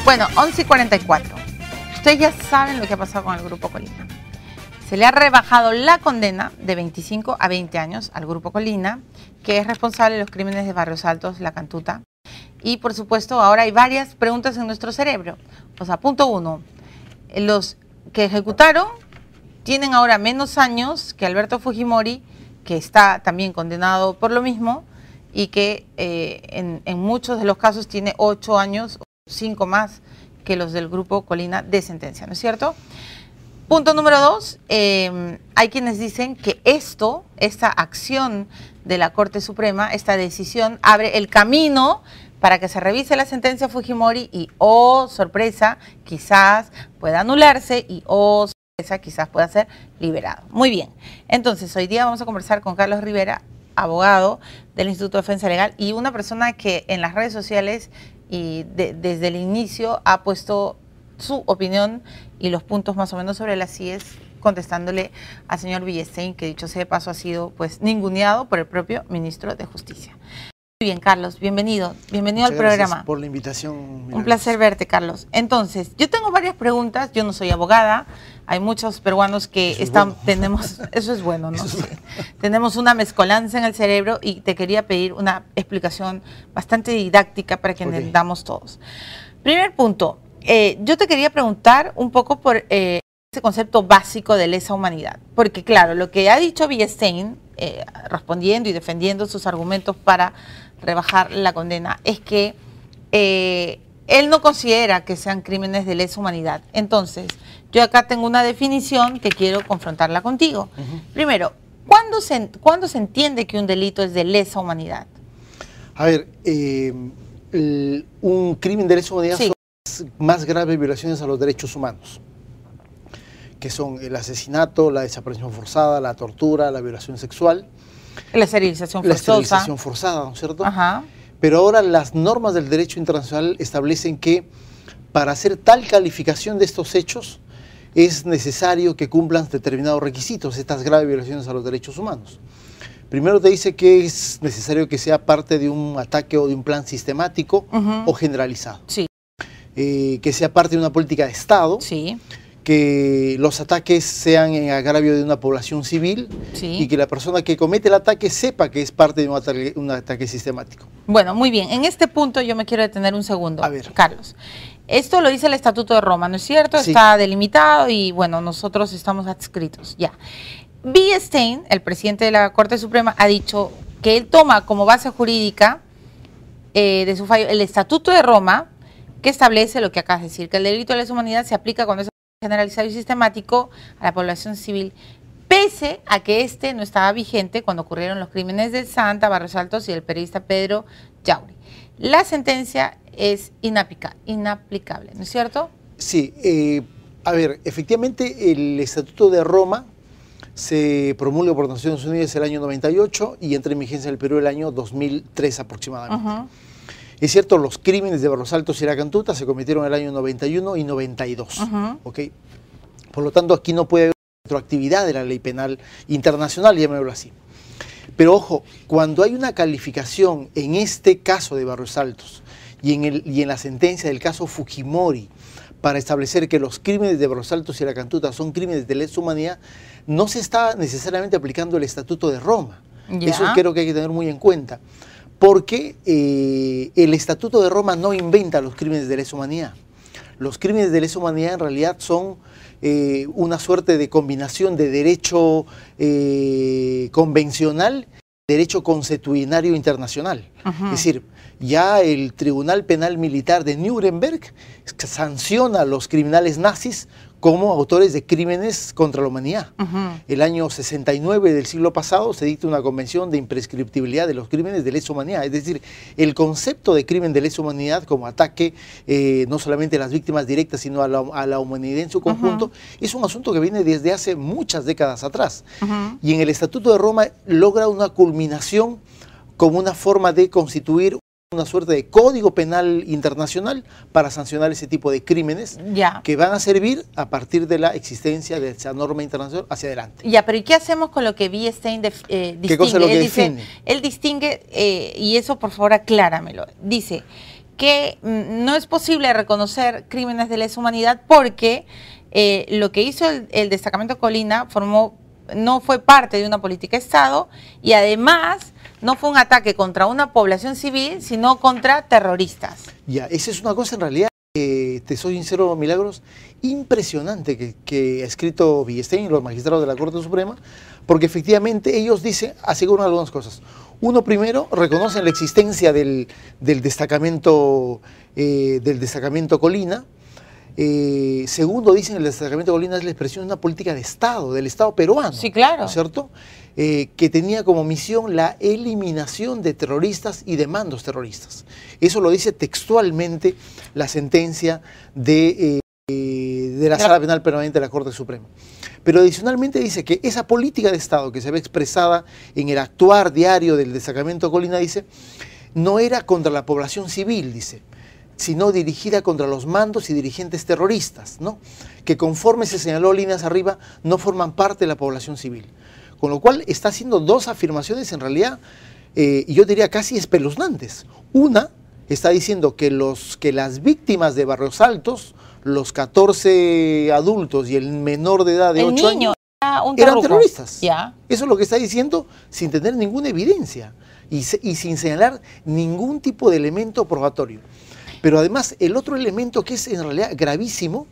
Bueno, 11:44. Ustedes ya saben lo que ha pasado con el Grupo Colina. Se le ha rebajado la condena de 25 a 20 años al Grupo Colina, que es responsable de los crímenes de Barrios Altos, La Cantuta. Y por supuesto, ahora hay varias preguntas en nuestro cerebro. O sea, punto 1. Los que ejecutaron tienen ahora menos años que Alberto Fujimori, que está también condenado por lo mismo, y que en muchos de los casos tiene 8 años, 5 más que los del Grupo Colina de sentencia, ¿no es cierto? Punto número 2, hay quienes dicen que esta acción de la Corte Suprema, esta decisión, abre el camino para que se revise la sentencia Fujimori y, oh sorpresa, quizás pueda anularse y, oh sorpresa, quizás pueda ser liberado. Muy bien, entonces hoy día vamos a conversar con Carlos Rivera, abogado del Instituto de Defensa Legal y una persona que en las redes sociales y desde el inicio ha puesto su opinión y los puntos más o menos sobre las CIES, contestándole al señor Villestein, que dicho sea de paso ha sido pues ninguneado por el propio ministro de Justicia. Muy bien, Carlos, bienvenido al programa. Gracias por la invitación. Un placer verte, Carlos. Entonces, yo tengo varias preguntas, yo no soy abogada, hay muchos peruanos que eso es bueno, ¿no? Sí. Tenemos una mezcolanza en el cerebro y te quería pedir una explicación bastante didáctica para que entendamos todos. Primer punto, yo te quería preguntar un poco por ese concepto básico de lesa humanidad, porque claro, lo que ha dicho Villestein, respondiendo y defendiendo sus argumentos para rebajar la condena, es que él no considera que sean crímenes de lesa humanidad. Entonces, yo acá tengo una definición que quiero confrontarla contigo. Primero, ¿cuándo se entiende que un delito es de lesa humanidad? A ver, un crimen de lesa humanidad son las más graves violaciones a los derechos humanos, que son el asesinato, la desaparición forzada, la tortura, la violación sexual. La esterilización forzosa. La esterilización forzada, ¿no es cierto? Ajá. Pero ahora las normas del derecho internacional establecen que para hacer tal calificación de estos hechos es necesario que cumplan determinados requisitos, estas graves violaciones a los derechos humanos. Primero te dice que es necesario que sea parte de un ataque o de un plan sistemático o generalizado. Sí. Que sea parte de una política de Estado. Sí. Que los ataques sean en agravio de una población civil y que la persona que comete el ataque sepa que es parte de un ataque sistemático. Bueno, muy bien. En este punto yo me quiero detener un segundo, Carlos. Esto lo dice el Estatuto de Roma, ¿no es cierto? Sí. Está delimitado y bueno, nosotros estamos adscritos, ya. Villestein, el presidente de la Corte Suprema, ha dicho que él toma como base jurídica de su fallo el Estatuto de Roma, que establece lo que acabas de decir, que el delito de lesa humanidad se aplica cuando es generalizado y sistemático a la población civil, pese a que este no estaba vigente cuando ocurrieron los crímenes de Santa, Barrios Altos y del periodista Pedro Yauri. La sentencia es inaplicable, ¿no es cierto? Sí, a ver, efectivamente el Estatuto de Roma se promulga por Naciones Unidas el año 98 y entra en vigencia en el Perú el año 2003 aproximadamente. Es cierto, los crímenes de Barrios Altos y La Cantuta se cometieron en el año 91 y 92. ¿Okay? Por lo tanto, aquí no puede haber retroactividad de la ley penal internacional, llamémoslo así. Pero ojo, cuando hay una calificación en este caso de Barrios Altos y en la sentencia del caso Fujimori para establecer que los crímenes de Barrios Altos y La Cantuta son crímenes de lesa humanidad, no se está necesariamente aplicando el Estatuto de Roma. Eso creo que hay que tener muy en cuenta. Porque el Estatuto de Roma no inventa los crímenes de lesa humanidad. Los crímenes de lesa humanidad en realidad son una suerte de combinación de derecho convencional y derecho consuetudinario internacional. Es decir, ya el Tribunal Penal Militar de Nuremberg sanciona a los criminales nazis como autores de crímenes contra la humanidad. El año 69 del siglo pasado se dicta una convención de imprescriptibilidad de los crímenes de lesa humanidad. Es decir, el concepto de crimen de lesa humanidad como ataque no solamente a las víctimas directas, sino a la humanidad en su conjunto, es un asunto que viene desde hace muchas décadas atrás. Y en el Estatuto de Roma logra una culminación como una forma de constituir una suerte de código penal internacional para sancionar ese tipo de crímenes que van a servir a partir de la existencia de esa norma internacional hacia adelante. Ya, pero ¿y qué hacemos con lo que Villestein distingue? ¿Qué cosa es lo que define? Él distingue, y eso por favor acláramelo, dice que no es posible reconocer crímenes de lesa humanidad porque lo que hizo el destacamento Colina no fue parte de una política de Estado y además no fue un ataque contra una población civil, sino contra terroristas. Ya, esa es una cosa en realidad, te soy sincero, Milagros, impresionante que ha escrito Villestein y los magistrados de la Corte Suprema, porque efectivamente ellos dicen, aseguran algunas cosas. Uno, primero, reconocen la existencia del destacamento Colina. Segundo, dicen el destacamento Colina es la expresión de una política de Estado, del Estado peruano. Sí, claro. ¿No es cierto? Que tenía como misión la eliminación de terroristas y de mandos terroristas. Eso lo dice textualmente la sentencia de la Sala Penal Permanente de la Corte Suprema. Pero adicionalmente dice que esa política de Estado que se ve expresada en el actuar diario del destacamento Colina, dice, no era contra la población civil, dice, sino dirigida contra los mandos y dirigentes terroristas, ¿no? Que conforme se señaló líneas arriba, no forman parte de la población civil. Con lo cual está haciendo dos afirmaciones en realidad, y yo diría casi espeluznantes. Una, está diciendo que las víctimas de Barrios Altos, los 14 adultos y el menor de edad de 8 años, eran terroristas. Ya. Eso es lo que está diciendo sin tener ninguna evidencia y sin señalar ningún tipo de elemento probatorio. Pero además el otro elemento que es en realidad gravísimo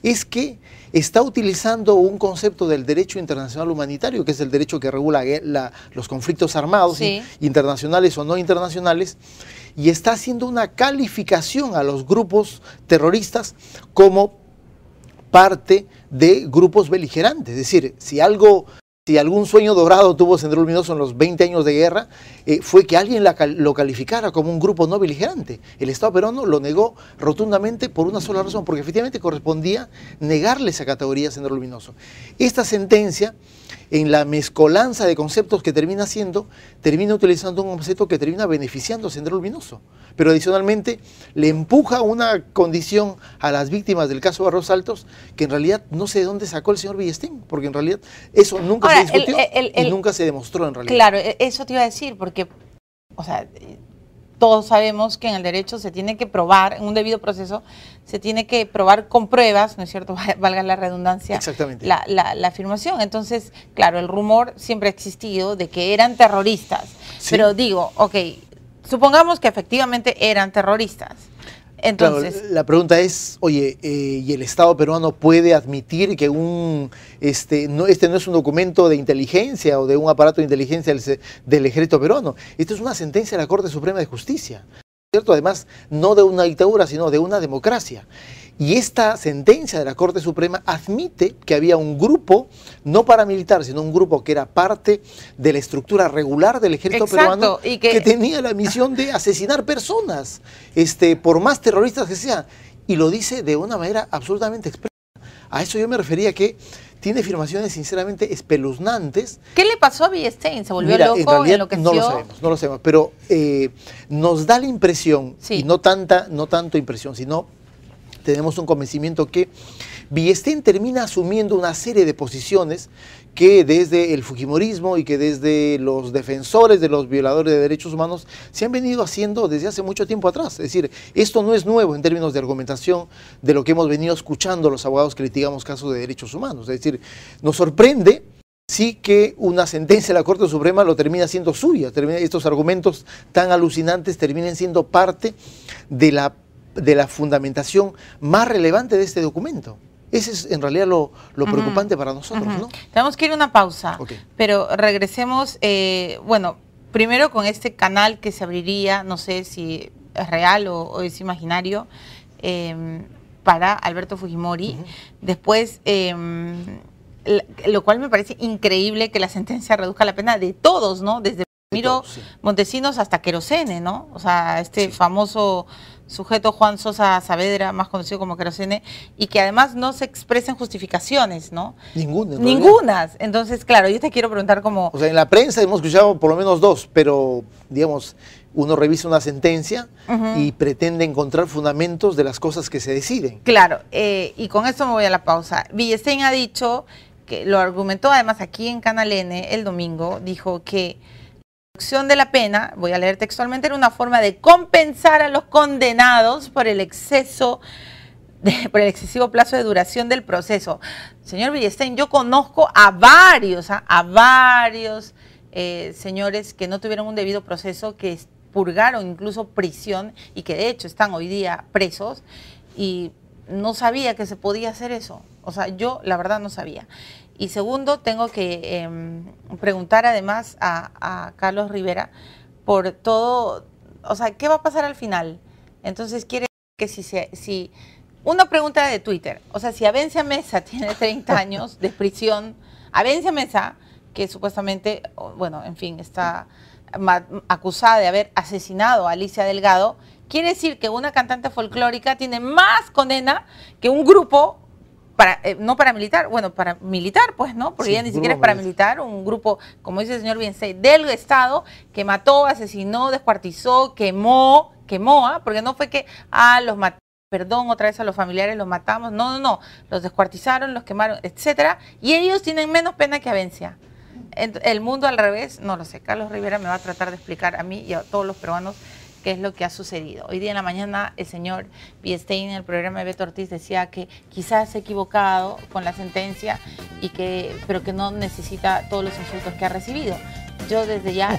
es que está utilizando un concepto del derecho internacional humanitario, que es el derecho que regula los conflictos armados, sí, internacionales o no internacionales, y está haciendo una calificación a los grupos terroristas como parte de grupos beligerantes. Es decir, si algún sueño dorado tuvo Sendero Luminoso en los 20 años de guerra, fue que alguien lo calificara como un grupo no beligerante. El Estado peruano lo negó rotundamente por una sola razón, porque efectivamente correspondía negarle esa categoría a Sendero Luminoso. Esta sentencia, en la mezcolanza de conceptos que termina haciendo, termina utilizando un concepto que termina beneficiando a Sendero Luminoso. Pero adicionalmente le empuja una condición a las víctimas del caso Barrios Altos que en realidad no sé de dónde sacó el señor Villestein, porque en realidad eso nunca se discutió y nunca se demostró en realidad. Claro, eso te iba a decir, porque, o sea, todos sabemos que en el derecho se tiene que probar, en un debido proceso, se tiene que probar con pruebas, ¿no es cierto?, valga la redundancia, exactamente, la afirmación. Entonces, claro, el rumor siempre ha existido de que eran terroristas, sí, pero digo, ok, supongamos que efectivamente eran terroristas. Entonces, claro, la pregunta es, oye, ¿y el Estado peruano puede admitir que este no es un documento de inteligencia o de un aparato de inteligencia del ejército peruano? Esto es una sentencia de la Corte Suprema de Justicia, ¿cierto? Además, no de una dictadura, sino de una democracia. Y esta sentencia de la Corte Suprema admite que había un grupo, no paramilitar, sino un grupo que era parte de la estructura regular del ejército peruano, y que tenía la misión de asesinar personas, por más terroristas que sean. Y lo dice de una manera absolutamente expresa. A eso yo me refería, que tiene afirmaciones sinceramente espeluznantes. ¿Qué le pasó a Villestein? ¿Se volvió loco? En realidad, ¿Enloqueció? No lo sabemos, pero nos da la impresión, sí, y no tanto impresión, sino tenemos un convencimiento que Villestein termina asumiendo una serie de posiciones que desde el fujimorismo y que desde los defensores de los violadores de derechos humanos se han venido haciendo desde hace mucho tiempo atrás. Es decir, esto no es nuevo en términos de argumentación de lo que hemos venido escuchando los abogados que litigamos casos de derechos humanos. Es decir, nos sorprende sí que una sentencia de la Corte Suprema lo termina siendo suya, estos argumentos tan alucinantes terminen siendo parte de la fundamentación más relevante de este documento. Ese es en realidad lo preocupante para nosotros, ¿no? Tenemos que ir a una pausa, okay, pero regresemos, bueno, primero con este canal que se abriría, no sé si es real o es imaginario, para Alberto Fujimori. Después, lo cual me parece increíble que la sentencia reduzca la pena de todos, ¿no? Desde Miro sí, Montesinos hasta Querosene, ¿no? O sea, sí, famoso sujeto Juan Sosa Saavedra, más conocido como Querosene, y que además no se expresan justificaciones, ¿no? Ningunas. Entonces, claro, yo te quiero preguntar cómo... O sea, en la prensa hemos escuchado por lo menos dos, pero, digamos, uno revisa una sentencia y pretende encontrar fundamentos de las cosas que se deciden. Claro, y con esto me voy a la pausa. Villestein ha dicho, que lo argumentó además aquí en Canal N el domingo, dijo que reducción de la pena, voy a leer textualmente, era una forma de compensar a los condenados por el excesivo plazo de duración del proceso. Señor Villestein, yo conozco a varios señores que no tuvieron un debido proceso, que purgaron incluso prisión y que de hecho están hoy día presos, y no sabía que se podía hacer eso. O sea, yo la verdad no sabía. Y segundo, tengo que preguntar además a Carlos Rivera por todo, o sea, ¿qué va a pasar al final? Entonces, quiere decir que si una pregunta de Twitter, o sea, si Abencia Mesa tiene 30 años de prisión, Abencia Mesa, que supuestamente, bueno, en fin, está acusada de haber asesinado a Alicia Delgado, quiere decir que una cantante folclórica tiene más condena que un grupo, no paramilitar, bueno, paramilitar, pues, ¿no? Porque sí, ella ni siquiera es paramilitar, un grupo, como dice el señor Villestein, del Estado, que mató, asesinó, descuartizó, quemó, porque no fue que, los mató, perdón, otra vez a los familiares los matamos, no, los descuartizaron, los quemaron, etcétera, y ellos tienen menos pena que Abencia. El mundo al revés, no lo sé. Carlos Rivera me va a tratar de explicar a mí y a todos los peruanos qué es lo que ha sucedido. Hoy día en la mañana el señor Villestein en el programa de Beto Ortiz decía que quizás se ha equivocado con la sentencia, pero que no necesita todos los insultos que ha recibido. Yo desde ya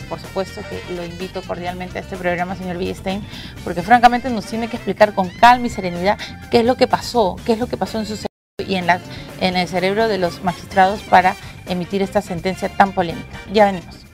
por supuesto que lo invito cordialmente a este programa, señor Villestein, porque francamente nos tiene que explicar con calma y serenidad qué es lo que pasó en su cerebro y en el cerebro de los magistrados para emitir esta sentencia tan polémica. Ya venimos.